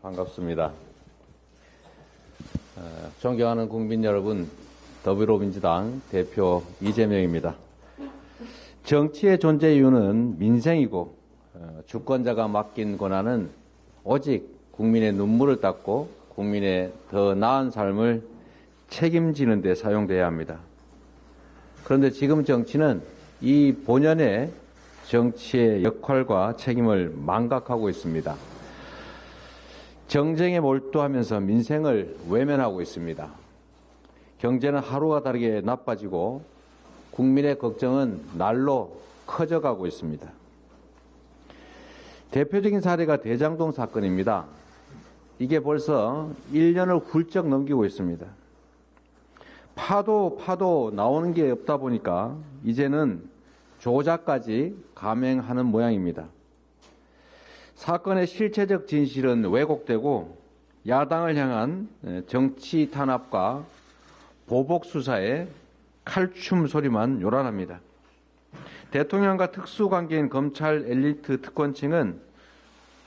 반갑습니다. 존경하는 국민 여러분, 더불어민주당 대표 이재명입니다. 정치의 존재 이유는 민생이고 주권자가 맡긴 권한은 오직 국민의 눈물을 닦고 국민의 더 나은 삶을 책임지는 데 사용돼야 합니다. 그런데 지금 정치는 이 본연의 정치의 역할과 책임을 망각하고 있습니다. 정쟁에 몰두하면서 민생을 외면하고 있습니다. 경제는 하루가 다르게 나빠지고 국민의 걱정은 날로 커져가고 있습니다. 대표적인 사례가 대장동 사건입니다. 이게 벌써 1년을 훌쩍 넘기고 있습니다. 파도 나오는 게 없다 보니까 이제는 조작까지 감행하는 모양입니다. 사건의 실체적 진실은 왜곡되고 야당을 향한 정치 탄압과 보복 수사에 칼춤 소리만 요란합니다. 대통령과 특수관계인 검찰 엘리트 특권층은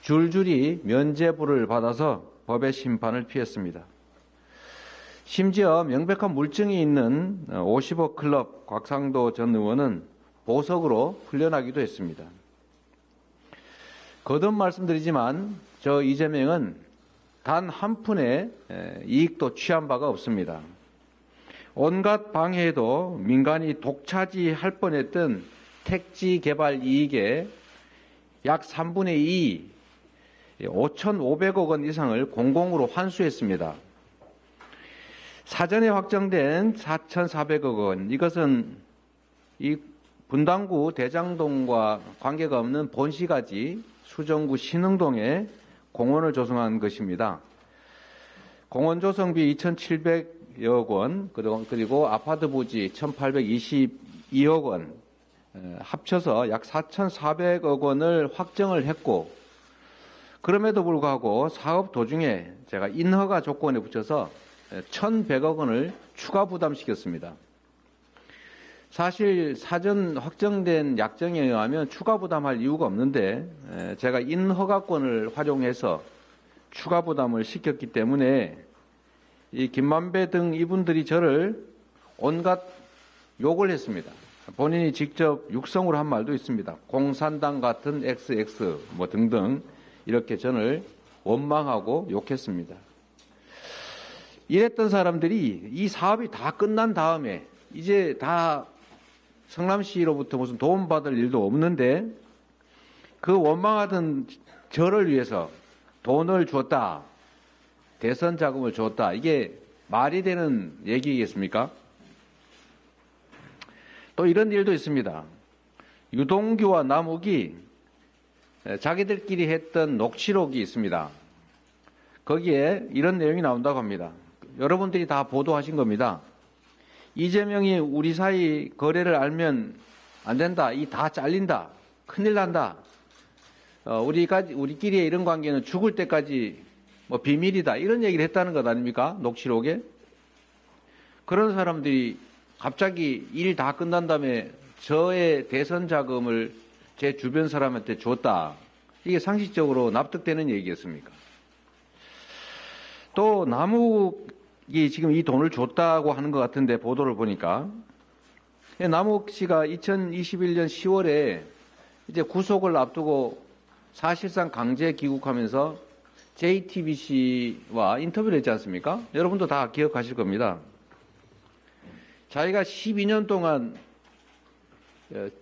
줄줄이 면죄부를 받아서 법의 심판을 피했습니다. 심지어 명백한 물증이 있는 50억 클럽 곽상도 전 의원은 보석으로 풀려나기도 했습니다. 거듭 말씀드리지만 저 이재명은 단 한 푼의 이익도 취한 바가 없습니다. 온갖 방해에도 민간이 독차지할 뻔했던 택지 개발 이익의 약 3분의 2, 5,500억 원 이상을 공공으로 환수했습니다. 사전에 확정된 4,400억 원, 이것은 이 분당구 대장동과 관계가 없는 본시가지 수정구 신흥동에 공원을 조성한 것입니다. 공원 조성비 2,700여 원, 그리고 아파트 부지 1,822억 원, 합쳐서 약 4,400억 원을 확정을 했고, 그럼에도 불구하고 사업 도중에 제가 인허가 조건에 붙여서 1,100억 원을 추가 부담시켰습니다. 사실 사전 확정된 약정에 의하면 추가 부담할 이유가 없는데 제가 인허가권을 활용해서 추가 부담을 시켰기 때문에 이 김만배 등 이분들이 저를 온갖 욕을 했습니다. 본인이 직접 육성으로 한 말도 있습니다. 공산당 같은 XX 뭐 등등 이렇게 저를 원망하고 욕했습니다. 이랬던 사람들이 이 사업이 다 끝난 다음에 이제 다 성남시로부터 무슨 도움받을 일도 없는데 그 원망하던 저를 위해서 돈을 줬다. 대선 자금을 줬다. 이게 말이 되는 얘기겠습니까? 또 이런 일도 있습니다. 유동규와 남욱이 자기들끼리 했던 녹취록이 있습니다. 거기에 이런 내용이 나온다고 합니다. 여러분들이 다 보도하신 겁니다. 이재명이 우리 사이 거래를 알면 안 된다. 이 다 잘린다. 큰일 난다. 우리끼리의 이런 관계는 죽을 때까지 뭐 비밀이다. 이런 얘기를 했다는 것 아닙니까? 녹취록에. 그런 사람들이 갑자기 일 다 끝난 다음에 저의 대선 자금을 제 주변 사람한테 줬다. 이게 상식적으로 납득되는 얘기겠습니까? 또 남욱이 지금 이 돈을 줬다고 하는 것 같은데 보도를 보니까 남욱 씨가 2021년 10월에 이제 구속을 앞두고 사실상 강제 귀국하면서 JTBC와 인터뷰를 했지 않습니까? 여러분도 다 기억하실 겁니다. 자기가 12년 동안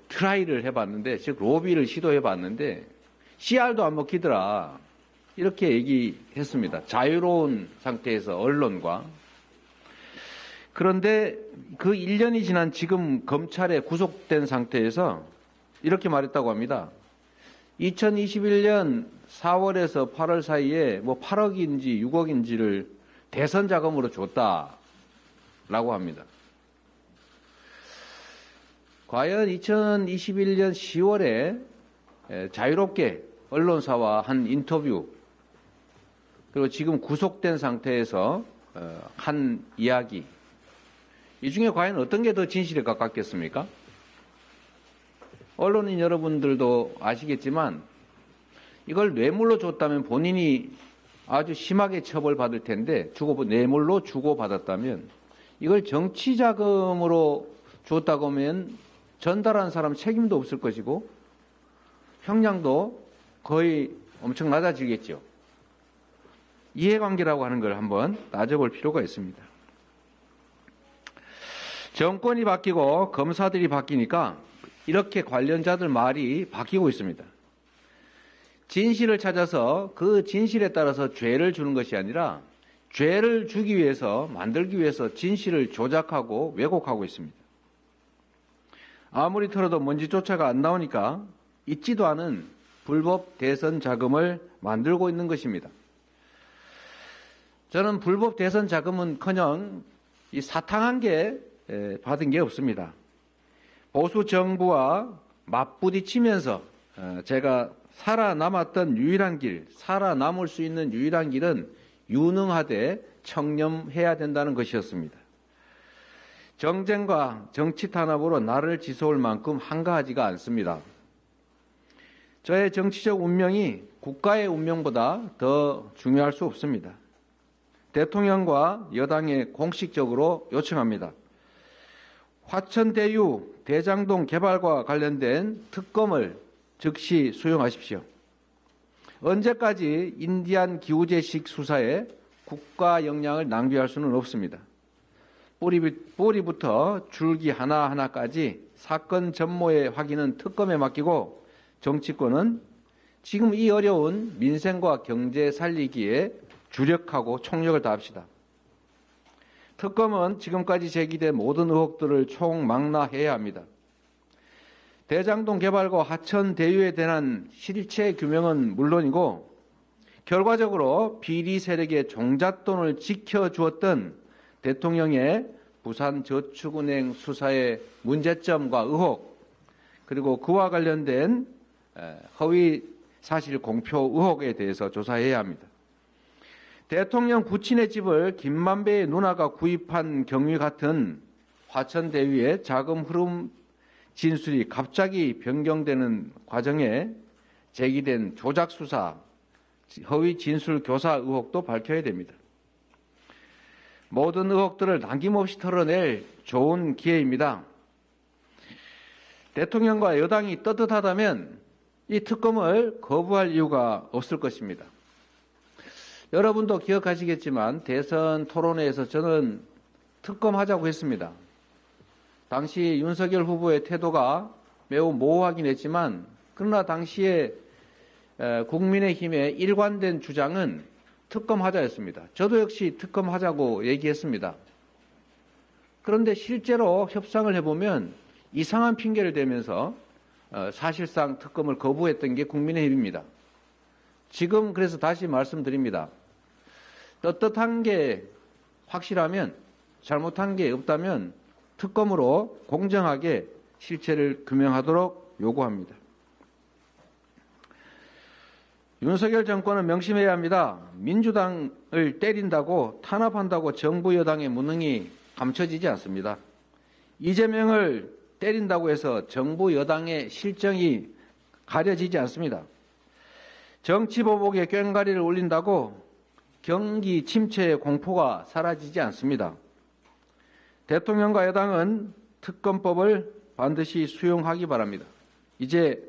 트라이를 해봤는데, 즉 로비를 시도해봤는데 CR도 안 먹히더라. 이렇게 얘기했습니다. 자유로운 상태에서 언론과. 그런데 그 1년이 지난 지금 검찰에 구속된 상태에서 이렇게 말했다고 합니다. 2021년 4월에서 8월 사이에 뭐 8억인지 6억인지를 대선 자금으로 줬다라고 합니다. 과연 2021년 10월에 자유롭게 언론사와 한 인터뷰, 그리고 지금 구속된 상태에서 한 이야기, 이 중에 과연 어떤 게 더 진실에 가깝겠습니까? 언론인 여러분들도 아시겠지만 이걸 뇌물로 줬다면 본인이 아주 심하게 처벌받을 텐데 뇌물로 주고받았다면 이걸 정치자금으로 줬다고 하면 전달한 사람 책임도 없을 것이고 형량도 거의 엄청 낮아지겠죠. 이해관계라고 하는 걸 한번 따져볼 필요가 있습니다. 정권이 바뀌고 검사들이 바뀌니까 이렇게 관련자들 말이 바뀌고 있습니다. 진실을 찾아서 그 진실에 따라서 죄를 주는 것이 아니라 죄를 주기 위해서, 만들기 위해서 진실을 조작하고 왜곡하고 있습니다. 아무리 털어도 먼지조차가 안 나오니까 있지도 않은 불법 대선 자금을 만들고 있는 것입니다. 저는 불법 대선 자금은커녕 이 사탕한 게 받은 게 없습니다. 보수 정부와 맞부딪히면서 제가 살아남았던 유일한 길, 살아남을 수 있는 유일한 길은 유능하되 청렴해야 된다는 것이었습니다. 정쟁과 정치 탄압으로 나를 지서울 만큼 한가하지가 않습니다. 저의 정치적 운명이 국가의 운명보다 더 중요할 수 없습니다. 대통령과 여당에 공식적으로 요청합니다. 화천대유 대장동 개발과 관련된 특검을 즉시 수용하십시오. 언제까지 인디안 기우제식 수사에 국가 역량을 낭비할 수는 없습니다. 뿌리부터 줄기 하나하나까지 사건 전모의 확인은 특검에 맡기고 정치권은 지금 이 어려운 민생과 경제 살리기에 주력하고 총력을 다합시다. 특검은 지금까지 제기된 모든 의혹들을 총망라해야 합니다. 대장동 개발과 하천 대유에 대한 실체 규명은 물론이고 결과적으로 비리 세력의 종잣돈을 지켜주었던 대통령의 부산저축은행 수사의 문제점과 의혹 그리고 그와 관련된 허위 사실 공표 의혹에 대해서 조사해야 합니다. 대통령 부친의 집을 김만배의 누나가 구입한 경위 같은 화천대유의 자금 흐름 진술이 갑자기 변경되는 과정에 제기된 조작 수사, 허위 진술 교사 의혹도 밝혀야 됩니다. 모든 의혹들을 남김없이 털어낼 좋은 기회입니다. 대통령과 여당이 떳떳하다면 이 특검을 거부할 이유가 없을 것입니다. 여러분도 기억하시겠지만 대선 토론회에서 저는 특검하자고 했습니다. 당시 윤석열 후보의 태도가 매우 모호하긴 했지만 그러나 당시에 국민의힘의 일관된 주장은 특검하자였습니다. 저도 역시 특검하자고 얘기했습니다. 그런데 실제로 협상을 해보면 이상한 핑계를 대면서 사실상 특검을 거부했던 게 국민의힘입니다. 지금 그래서 다시 말씀드립니다. 떳떳한 게 확실하면 잘못한 게 없다면 특검으로 공정하게 실체를 규명하도록 요구합니다. 윤석열 정권은 명심해야 합니다. 민주당을 때린다고 탄압한다고 정부 여당의 무능이 감춰지지 않습니다. 이재명을 때린다고 해서 정부 여당의 실정이 가려지지 않습니다. 정치보복에 꽹과리를 올린다고 경기 침체의 공포가 사라지지 않습니다. 대통령과 여당은 특검법을 반드시 수용하기 바랍니다. 이제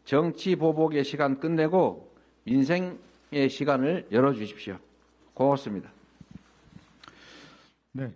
정치보복의 시간 끝내고 민생의 시간을 열어주십시오. 고맙습니다. 네.